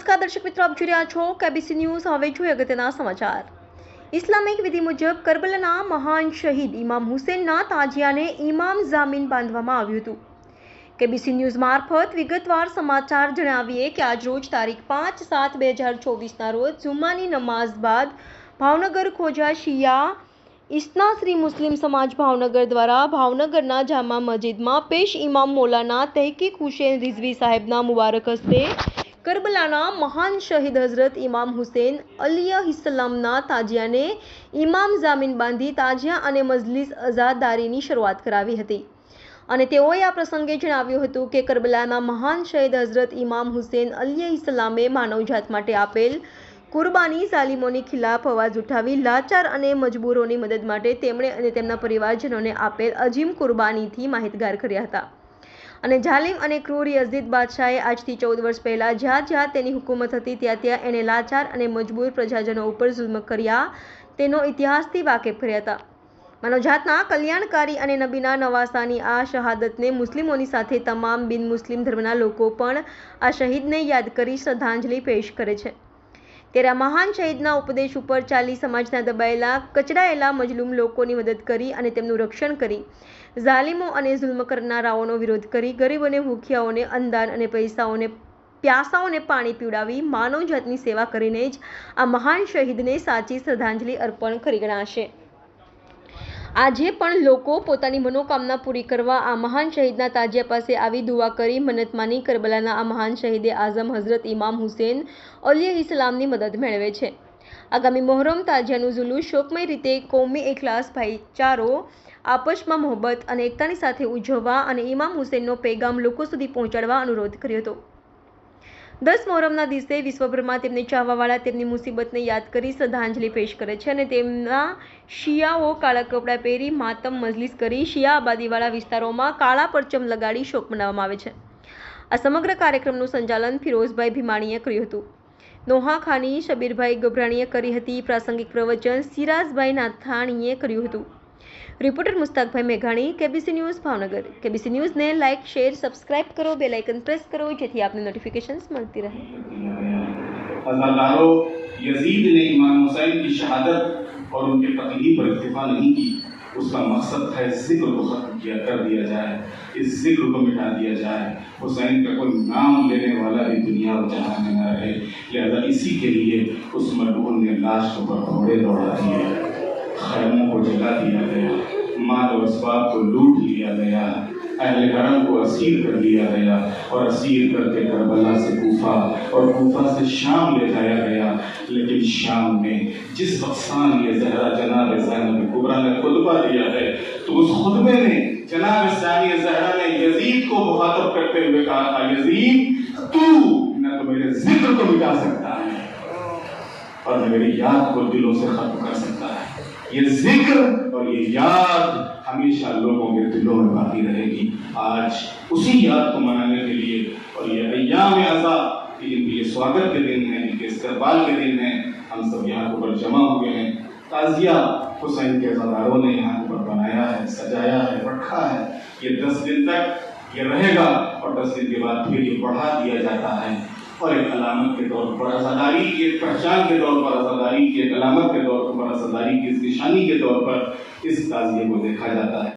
નમસ્કાર દર્શક મિત્રો, આપ જોઈ રહ્યા છો કેબીસી ન્યૂઝ। હવે જોઈએ અગત્યના સમાચાર। ઇસ્લામિક વિધિ મુજબ કરબલાના મહાન શહીદ ઇમામ હુસેનના તાજિયાને ઇમામ જામીન બાંધવામાં આવ્યું હતું। કેબીસી ન્યૂઝ મારફત વિગતવાર સમાચાર જણાવીએ કે આજ રોજ તારીખ 5/7/2024ના રોજ જુમ્માની નમાઝ બાદ ભાવનગર ખોજા શિયા ઇસ્ના શ્રી મુસ્લિમ સમાજ ભાવનગર દ્વારા ભાવનગરના જામા મસ્જિદમાં પેશ ઇમામ મૌલાના તહકીક હુસેન રિઝવી સાહેબના મુબારક હસ્તે કરબલાના મહાન શહીદ હઝરત ઇમામ હુસેન અલૈહિસ્સલામના તાજિયાને ઇમામ જામીન બાંધી તાજિયા અને મજલિસ અઝાદારીની શરૂઆત કરાવી હતી અને તેઓએ આ પ્રસંગે જણાવ્યું હતું કે કરબલાના મહાન શહીદ હઝરત ઇમામ હુસેન અલૈહિસ્સલામે માનવજાત માટે આપેલ કુરબાની ઝાલિમોની ખિલાફ અવાજ ઉઠાવી લાચાર અને મજબૂરોની મદદ માટે તેમણે અને તેમના પરિવારજનોને આપેલ અજીમ કુરબાનીથી માહિતગાર કર્યા હતા અને જાલિમ અને ક્રૂર યઝીદ બાદશાહે આજથી 14 વર્ષ પહેલા જ્યાં તેની હુકુમત હતી ત્યાં એણે લાચાર અને મજબૂર પ્રજાજનો ઉપર જુલ્મ કર્યા તેનો ઇતિહાસથી વાકેફ કર્યા હતા। માનવજાતના કલ્યાણકારી અને નબીના નવાસાની આ શહાદતને મુસ્લિમોની સાથે તમામ બિન મુસ્લિમ ધર્મના લોકો પણ આ શહીદને યાદ કરી શ્રદ્ધાંજલિ પેશ કરે છે। ત્યારે આ મહાન શહીદના ઉપદેશ ઉપર ચાલી સમાજના દબાયેલા કચડાયેલા મજલૂમ લોકોની મદદ કરી અને તેમનું રક્ષણ કરી ઝાલિમો અને જુલ્મ કરનારાઓનો વિરોધ કરી ગરીબોને ભૂખ્યાઓને અન્નદાન અને પ્યાસાઓને પાણી પીવડાવી માનવજાતની સેવા કરીને જ આ મહાન શહીદને સાચી શ્રદ્ધાંજલિ અર્પણ કરી ગણાશે। આજે પણ લોકો પોતાની મનોકામના પૂરી કરવા આ મહાન શહીદના તાજિયા પાસે આવી દુઆ કરી મન્નત માની કરબલાના આ મહાન શહીદે આઝમ હઝરત ઇમામ હુસેન અલૈહિસ્સલામની મદદ મેળવે છે। આગામી મોહરમ તાજિયાનું જુલુસ શોકમય રીતે કોમી એકલાસ, ભાઈચારો, આપસમાં મોહબ્બત અને એકતાની સાથે ઉજવવા અને ઇમામ હુસેનનો પૈગામ લોકો સુધી પહોંચાડવા અનુરોધ કર્યો હતો। 10 મોહરમના દિવસે વિશ્વભરમાં તેમને ચાહવાવાળા તેમની મુસીબતને યાદ કરી શ્રદ્ધાંજલિ પેશ કરે છે અને તેમના શિયાઓ કાળા કપડાં પહેરી માતમ મજલિસ કરી શિયા આબાદીવાળા વિસ્તારોમાં કાળા પરચમ લગાડી શોક મનાવવામાં આવે છે। આ સમગ્ર કાર્યક્રમનું સંચાલન ફિરોઝભાઈ ભીમાણીએ કર્યું હતું। નોહાખાની શબીરભાઈ ગભરાણીએ કરી હતી। પ્રાસંગિક પ્રવચન સિરાજભાઈ નાથાણીએ કર્યું હતું। રિપોર્ટર મુસ્તાકભાઈ મેઘાણી, કેબીસી ન્યૂઝ ભાવનગર। કેબીસી ન્યૂઝને લાઇક, શેર, સબસ્ક્રાઇબ કરો, બેલ આઇકન પ્રેસ કરો જેથી આપને નોટિફિકેશન્स મળતી રહે। हज़ारों यजीद ने इमाम हुसैन की शहादत और उनके कत्ल पर इत्तिफा नहीं की। उसका मकसद है जिक्र को खत्म किया कर दिया जाए, इस जिक्र को मिटा दिया जाए। हुसैन का कोई नाम लेने वाला भी दुनिया और जहां में न रहे। लिहाजा इसी के लिए उस मलून ने लाश पर घोड़े दौड़ा दिए, खैमों को जला दिया गया, माल और असबाब को लूट लिया गया, अहले हरम को असीर कर लिया गया और असीर करके करबला से कूफा और कूफा से शाम ले जाया गया। लेकिन शाम में जिस वक्त सानिया ज़हरा जनाब ज़ैनब कुबरा ने खुतबा दिया है तो उस खुतबे में जनाब सानिया ज़हरा ने यजीद को मुखातब करते हुए कहा था, यजीद तू न तो मेरे जिक्र को मिटा सकता है और न मेरी याद को दिलों से खत्म कर सकता है। ये जिक्र और ये याद हमेशा लोगों के दिलों में बाकी रहेगी। आज उसी याद को मनाने के लिए और ये अय्याम अज़ा कि इनके स्वागत के दिन है, इनके इस्तकबाल के दिन है, हम सब यहाँ पर जमा हुए हैं। ताज़िया हुसैन के अज़ादारों ने यहाँ पर बनाया है, सजाया है, रखा है। ये 10 दिन तक ये रहेगा और 10 दिन के बाद फिर ये बढ़ा दिया जाता है और एक अलामत के तौर पर अज़ादारी की एक पहचान के तौर पर, अज़ादारी की एक अलामत के तौर पर, अज़ादारी की इस निशानी के तौर पर इस ताज़िये को देखा जाता है।